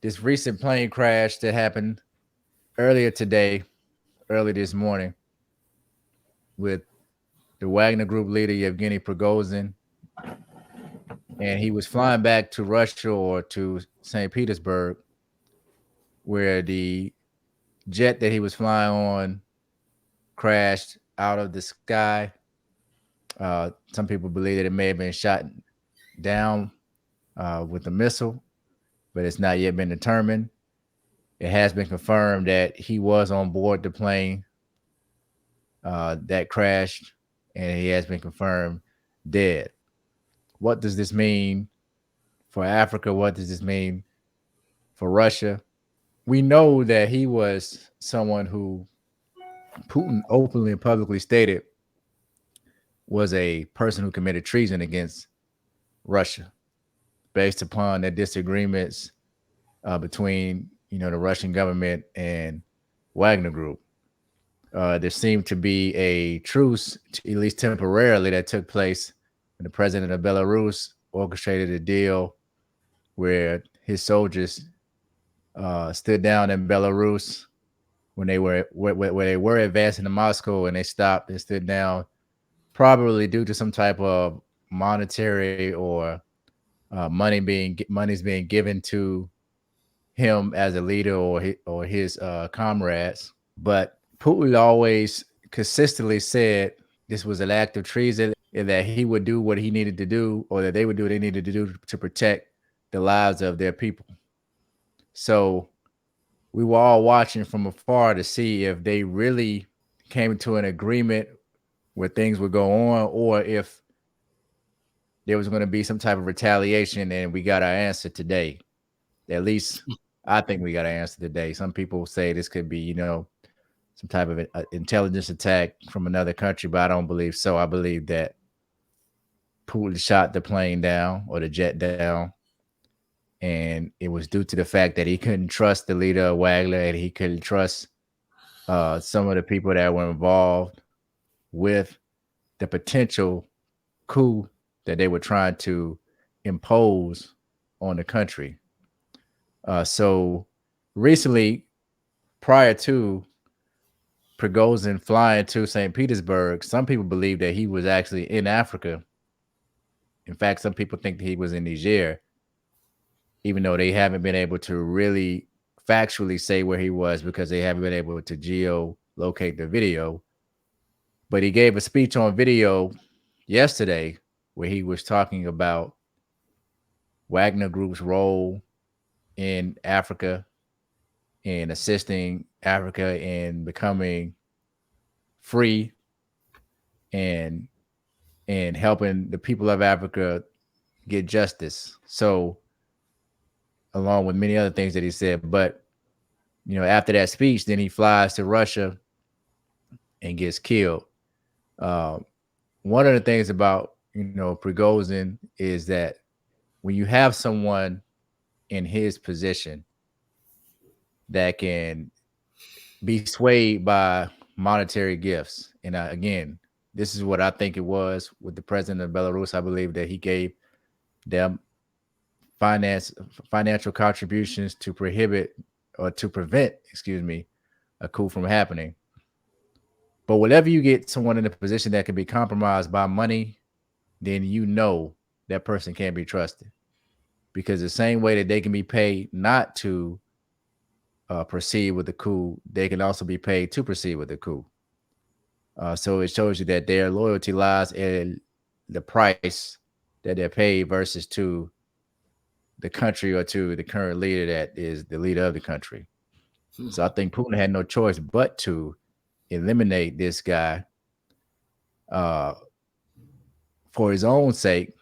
this recent plane crash that happened earlier today, early this morning, with the Wagner Group leader Yevgeny Prigozhin, and he was flying back to Russia or to St. Petersburg, where the jet that he was flying on crashed out of the sky. Some people believe that it may have been shot down with a missile, but it's not yet been determined. It has been confirmed that he was on board the plane that crashed, and he has been confirmed dead. What does this mean for Africa? What does this mean for Russia? We know that he was someone who Putin openly and publicly stated was a person who committed treason against Russia based upon the disagreements between the Russian government and Wagner Group. There seemed to be a truce, at least temporarily, that took place when the president of Belarus orchestrated a deal where his soldiers stood down in Belarus when they were where they were advancing to Moscow, and they stopped and stood down, probably due to some type of monetary or money's being given to him as a leader or his comrades. But Putin always consistently said this was an act of treason and that he would do what he needed to do, or that they would do what they needed to do to protect the lives of their people. So we were all watching from afar to see if they really came to an agreement where things would go on, or if there was going to be some type of retaliation. And we got our answer today. At least I think we got an answer today. Some people say this could be, some type of intelligence attack from another country, but I don't believe so. I believe that Putin shot the plane down or the jet down, and it was due to the fact that he couldn't trust the leader of Wagner, and he couldn't trust some of the people that were involved with the potential coup that they were trying to impose on the country. So recently, prior to Prigohzin flying to St. Petersburg, some people believe that he was actually in Africa. In fact, some people think that he was in Niger, even though they haven't been able to really factually say where he was because they haven't been able to geolocate the video. But he gave a speech on video yesterday where he was talking about Wagner Group's role in Africa and assisting Africa in becoming free and helping the people of Africa get justice. So, along with many other things that he said, but after that speech, then he flies to Russia and gets killed. Uh, One of the things about Prigozhin is that when you have someone in his position that can be swayed by monetary gifts, and again, this is what I think it was with the president of Belarus. I believe that he gave them finance financial contributions to prohibit or to prevent, excuse me, a coup from happening. But whenever you get someone in a position that can be compromised by money, then that person can't be trusted, because the same way that they can be paid not to proceed with the coup, they can also be paid to proceed with the coup. So it shows you that their loyalty lies in the price that they're paid versus to the country or to the current leader that is the leader of the country. So I think Putin had no choice but to eliminate this guy uh, for his own sake,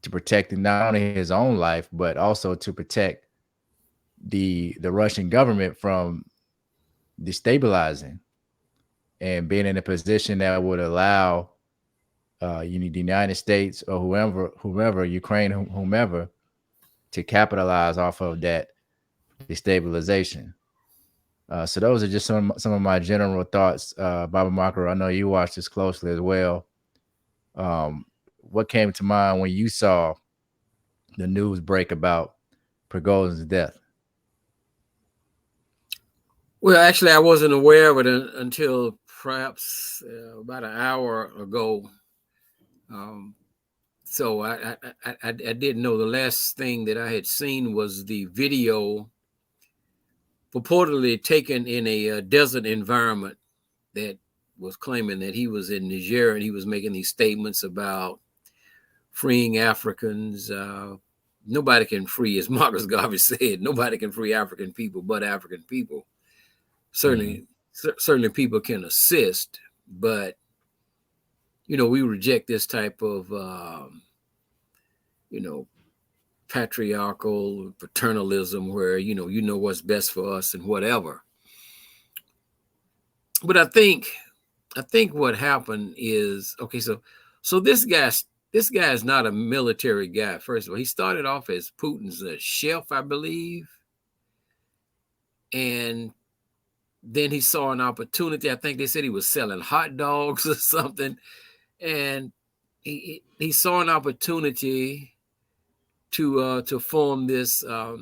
to protect not only his own life but also to protect the Russian government from destabilizing and being in a position that would allow the United States or whomever, Ukraine, whomever, to capitalize off of that destabilization. So those are just some of my general thoughts, Baba Makar. I know you watched this closely as well. What came to mind when you saw the news break about Prigozhin's death? Well, actually, I wasn't aware of it until perhaps about an hour ago. Um, so I didn't know. The last thing that I had seen was the video purportedly taken in a desert environment that was claiming that he was in Niger and he was making these statements about freeing Africans. Nobody can free, as Marcus Garvey said, nobody can free African people but African people. Mm-hmm. Certainly people can assist, but we reject this type of you know patriarchal paternalism where you know what's best for us and whatever. But I think what happened is, okay, so this guy is not a military guy. First of all, he started off as Putin's chef, I believe, and then he saw an opportunity. I think they said he was selling hot dogs or something, and he saw an opportunity to form this uh,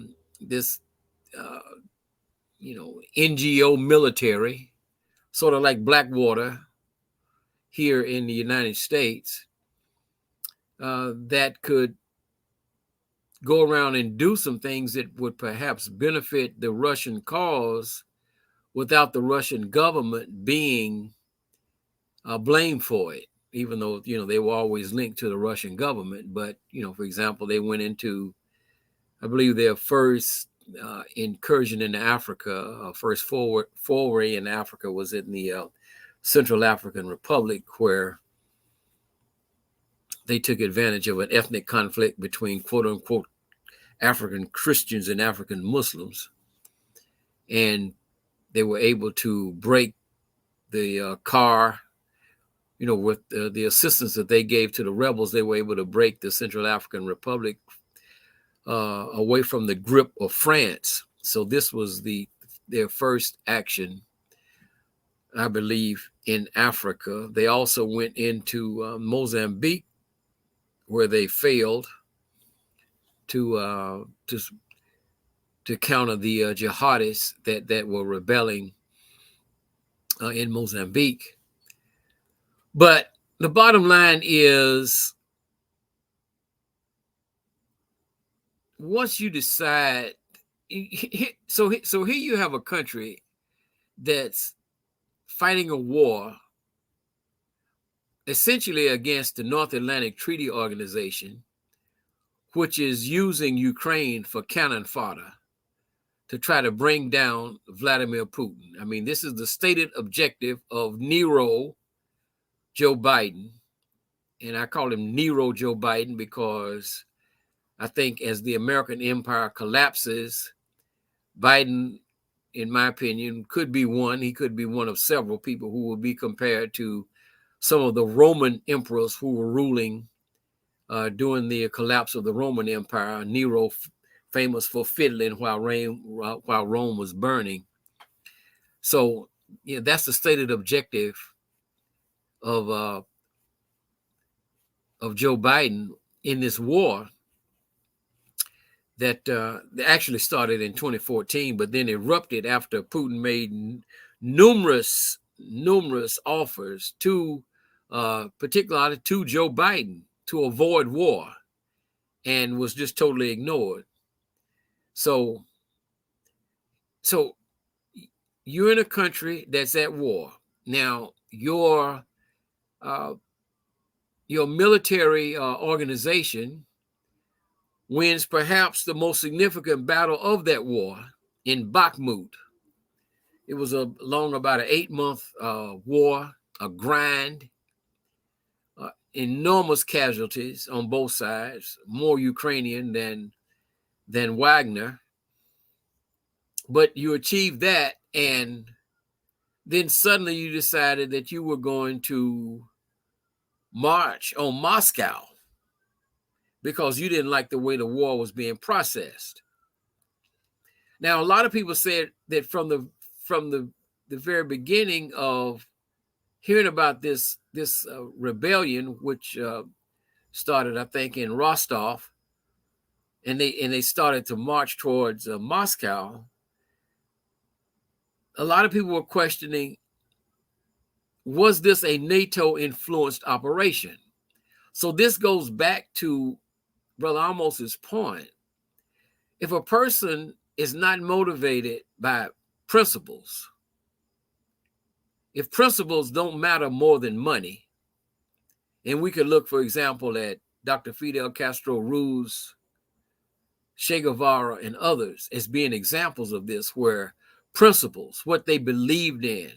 NGO military, sort of like Blackwater here in the United States, that could go around and do some things that would perhaps benefit the Russian cause without the Russian government being blamed for it, even though they were always linked to the Russian government. But for example, they went into, I believe, their first incursion into Africa, first foray in Africa was in the Central African Republic, where they took advantage of an ethnic conflict between quote unquote African Christians and African Muslims, and they were able to break the car. With the assistance that they gave to the rebels, they were able to break the Central African Republic away from the grip of France. So this was their first action, I believe, in Africa. They also went into Mozambique, where they failed to counter the jihadists that were rebelling in Mozambique. But the bottom line is, once you decide, so here you have a country that's fighting a war essentially against the North Atlantic Treaty Organization, which is using Ukraine for cannon fodder to try to bring down Vladimir Putin. I mean, this is the stated objective of Nero Joe Biden. And I call him Nero Joe Biden because I think as the American empire collapses, Biden, in my opinion, could be one. He could be one of several people who will be compared to some of the Roman emperors who were ruling during the collapse of the Roman Empire. Nero, famous for fiddling while Rome was burning. So, that's the stated objective of Joe Biden in this war that actually started in 2014, but then erupted after Putin made numerous offers to, particularly to Joe Biden, to avoid war, and was just totally ignored. So you're in a country that's at war now. Your military organization wins perhaps the most significant battle of that war in Bakhmut. It was long about an 8-month war, a grind, enormous casualties on both sides, more Ukrainian than Wagner. But you achieved that, and then suddenly you decided that you were going to march on Moscow because you didn't like the way the war was being processed. Now, a lot of people said that from the very beginning of hearing about this rebellion, which started, I think, in Rostov, and they started to march towards Moscow, a lot of people were questioning, was this a NATO influenced operation? So this goes back to Brother Amos's point. If a person is not motivated by principles, if principles don't matter more than money, and we could look, for example, at Dr. Fidel Castro, Ruz, Che Guevara, and others as being examples of this, where principles, what they believed in,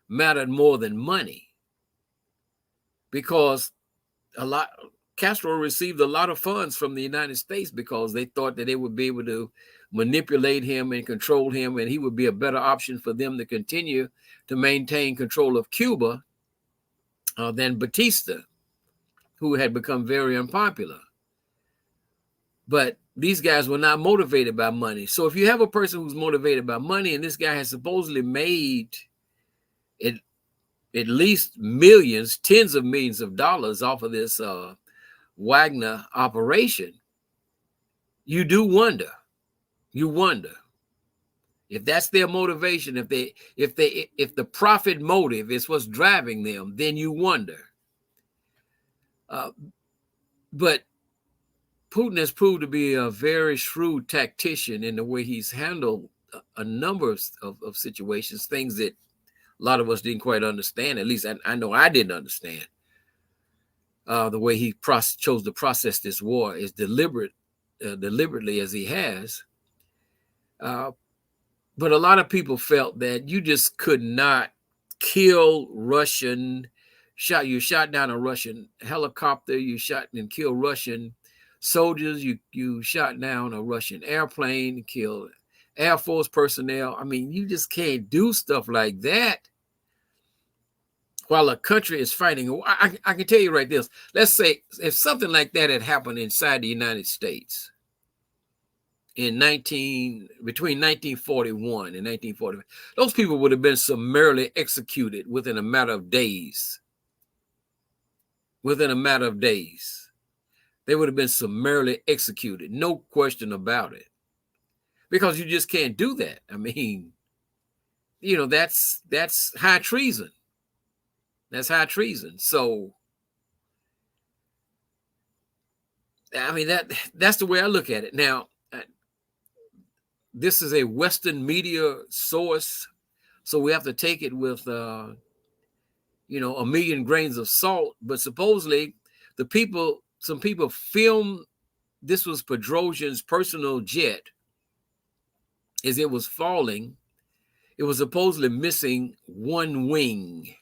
mattered more than money. Because Castro received a lot of funds from the United States because they thought that they would be able to manipulate him and control him, and he would be a better option for them to continue to maintain control of Cuba than Batista, who had become very unpopular. But these guys were not motivated by money. So if you have a person who's motivated by money, and this guy has supposedly made it at least millions, tens of millions of dollars off of this Wagner operation, you do wonder. You wonder if that's their motivation. If the profit motive is what's driving them, then you wonder. But Putin has proved to be a very shrewd tactician in the way he's handled a number of situations, things that a lot of us didn't quite understand. At least I know I didn't understand. The way he chose to process this war is deliberately as he has. But a lot of people felt that you just could not kill you shot down a Russian helicopter, you shot and killed Russian soldiers, you shot down a Russian airplane, killed Air Force personnel. I mean, you just can't do stuff like that while a country is fighting. I can tell you right this. Let's say if something like that had happened inside the United States between 1941 and 1945, those people would have been summarily executed within a matter of days. Within a matter of days, they would have been summarily executed, no question about it, because you just can't do that. I mean, that's high treason. That's high treason. So, I mean, that's the way I look at it. Now, this is a Western media source, so we have to take it with, a million grains of salt. But supposedly, some people filmed this was Prigozin's personal jet as it was falling. It was supposedly missing one wing.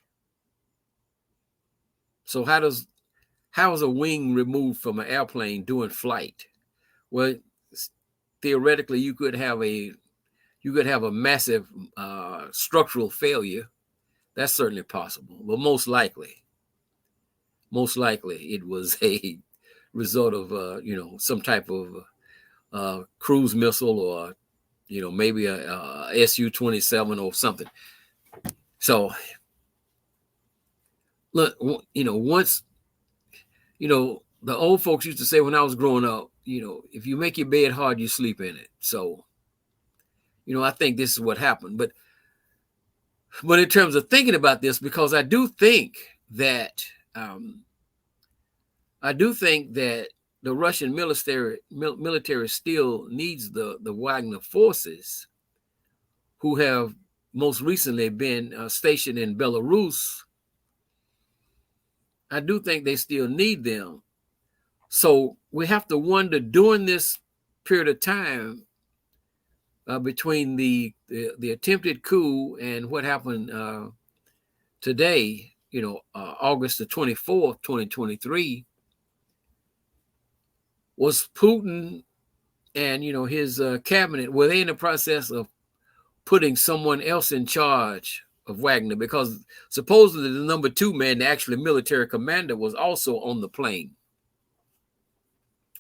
So how is a wing removed from an airplane during flight? Well, theoretically, you could have a massive structural failure. That's certainly possible, but most likely it was a result of some type of cruise missile, or maybe a Su-27 or something. So look, once the old folks used to say when I was growing up, if you make your bed hard, you sleep in it. So I think this is what happened. But in terms of thinking about this, because I do think that the Russian military still needs the Wagner forces, who have most recently been stationed in Belarus. I do think they still need them. So we have to wonder, during this period of time between the attempted coup and what happened today, August the 24th, 2023, was Putin and his cabinet, were they in the process of putting someone else in charge of Wagner? Because supposedly the number 2 man, the actual military commander, was also on the plane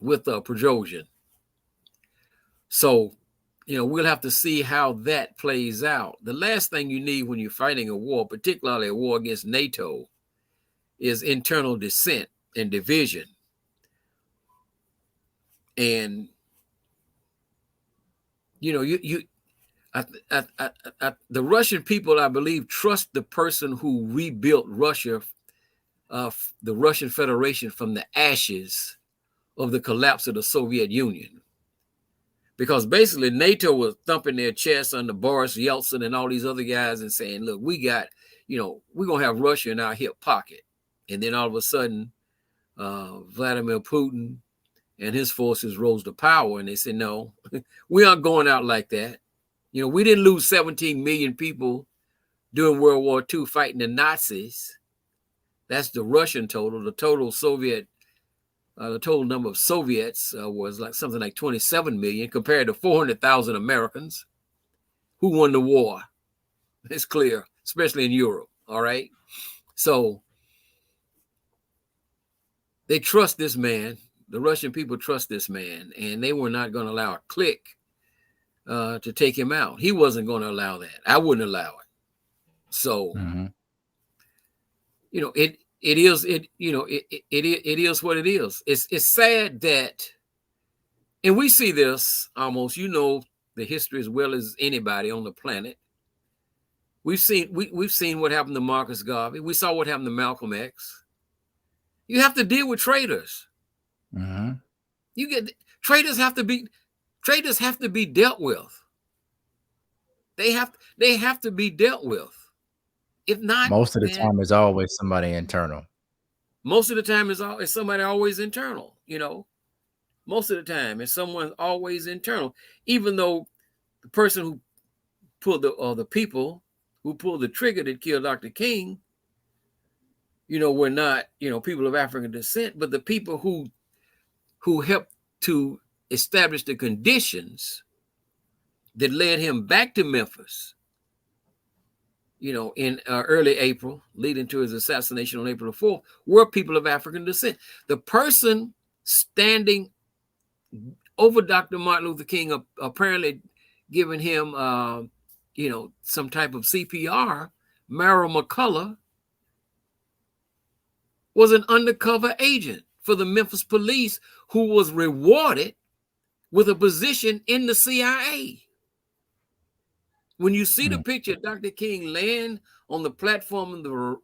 with Prigohzin. So we'll have to see how that plays out. The last thing you need when you're fighting a war, particularly a war against NATO, is internal dissent and division. And You know, the Russian people, I believe, trust the person who rebuilt Russia, the Russian Federation, from the ashes of the collapse of the Soviet Union. Because basically NATO was thumping their chests under Boris Yeltsin and all these other guys and saying, look, we got, we're going to have Russia in our hip pocket. And then all of a sudden, Vladimir Putin and his forces rose to power, and they said, no, we aren't going out like that. We didn't lose 17 million people during World War II fighting the Nazis. That's the Russian total. The total number of Soviets was like something like 27 million compared to 400,000 Americans. Who won the war? It's clear, especially in Europe. All right. So they trust this man. The Russian people trust this man, and they were not going to allow a clique to take him out. He wasn't going to allow that. I wouldn't allow it. So, it is what it is. It's sad that, and we see this almost, the history as well as anybody on the planet. We've seen what happened to Marcus Garvey. We saw what happened to Malcolm X. You have to deal with traitors. Traitors have to be dealt with. They have to be dealt with. If not, most of the time it's always somebody internal. Most of the time it's somebody always internal. Most of the time it's someone always internal. Even though the person who pulled the people who pulled the trigger that killed Dr. King, were not people of African descent, but the people who helped to establish the conditions that led him back to Memphis, in early April, leading to his assassination on April 4th, were people of African descent. The person standing over Dr. Martin Luther King, apparently giving him, some type of CPR, Merrill McCullough, was an undercover agent for the Memphis police who was rewarded with a position in the CIA. When you see the picture of Dr. King laying on the platform of the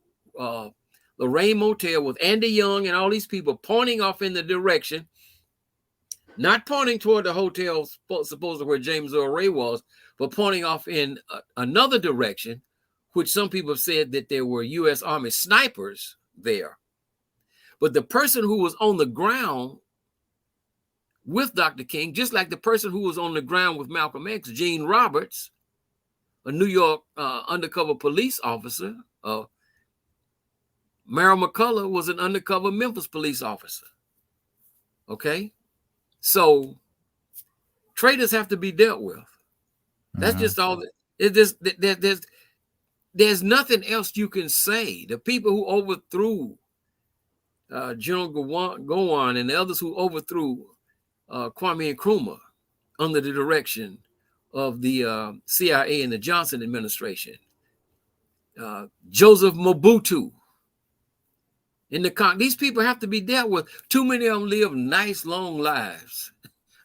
Lorraine Motel with Andy Young and all these people pointing off in the direction, not pointing toward the hotel supposedly where James Earl Ray was, but pointing off in another direction, which some people have said that there were U.S. Army snipers there. But the person who was on the ground with Dr. King, just like the person who was on the ground with Malcolm X, Gene Roberts, a New York undercover police officer, Merrill McCullough was an undercover Memphis police officer. Okay? So traitors have to be dealt with. That's just all. There's nothing else you can say. The people who overthrew General Gowon and the others who overthrew Kwame Nkrumah under the direction of the CIA and the Johnson administration, Joseph Mobutu. These people have to be dealt with. Too many of them live nice, long lives.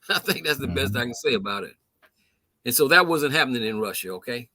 I think that's the best I can say about it. And so that wasn't happening in Russia, okay?